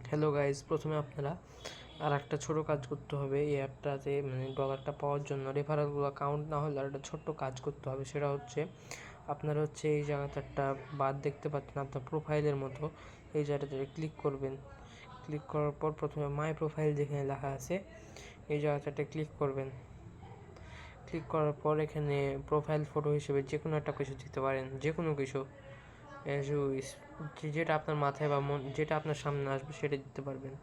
Hello guys, প্রথমে আপনারা আর একটা ছোটো কাজ করতে হবে। এই অ্যাপটাতে ডলারটা পাওয়ার জন্য রেফারেলগুলো কাউন্ট না হলে আর একটা ছোট্ট কাজ করতে হবে। সেটা হচ্ছে আপনারা এই জায়গাতে একটা বার দেখতে পাচ্ছেন আপনার প্রোফাইলের মতো। এই জায়গাটাতে ক্লিক করবেন। ক্লিক করার পর প্রথমে মাই প্রোফাইল যেখানে লেখা আছে এই জায়গাটাতে ক্লিক করবেন। ক্লিক করার পর এখানে প্রোফাইল ফটো হিসেবে যে কোনো একটা কিছু দিতে পারেন, যে কোনো কিছু যেটা আপনার মাথায় বা যেটা আপনার সামনে আসবে সেটা দিতে পারবেন।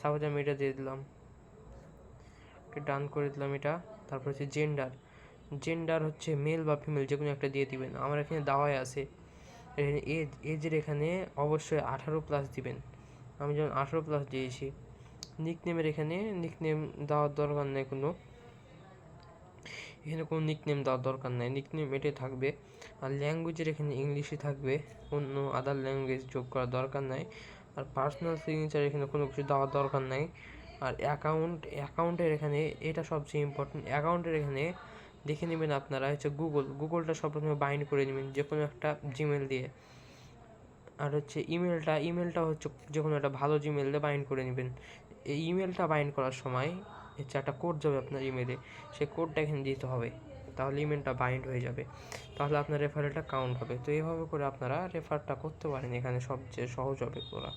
সাপোজ আমি এটা দিয়ে দিলাম, ডান করে দিলাম এটা। তারপর হচ্ছে জেন্ডার হচ্ছে মেল বা ফিমেল যে কোনো একটা দিয়ে দিবেন। আমার এখানে দেওয়াই আছে। এজের এখানে অবশ্যই 18+ দিবেন। আমি যেমন 18+ দিয়েছি। নিকনেমের এখানে নিকনেম দেওয়ার দরকার নেই, এখানে কোনো নিকনেম দেওয়ার দরকার নাই, নিকনেম এটাই থাকবে। আর ল্যাঙ্গুয়েজের এখানে ইংলিশই থাকবে, অন্য আদার ল্যাঙ্গুয়েজ যোগ করার দরকার নাই। আর পার্সোনাল সিগনেচার এখানে কোনো কিছু দেওয়ার দরকার নাই। আর অ্যাকাউন্টের এখানে এটা সবচেয়ে ইম্পর্টেন্ট। অ্যাকাউন্টের এখানে দেখে নেবেন আপনারা হচ্ছে গুগলটা সবপ্রথমে বাইন্ড করে নেবেন যে কোনো একটা জিমেল দিয়ে। আর হচ্ছে ইমেলটা হচ্ছে যে কোনো একটা ভালো জিমেল দিয়ে বাইন্ড করে নেবেন। এই ইমেলটা বাইন্ড করার সময় হচ্ছে একটা কোড যাবে আপনার ইমেলে, সেই কোডটা এখানে দিতে হবে, তাহলে ইমেলটা বাইন্ড হয়ে যাবে, তাহলে আপনার রেফারেলটা কাউন্ট হবে। তো এইভাবে করে আপনারা রেফারটা করতে পারেন, এখানে সবচেয়ে সহজ হবে করা।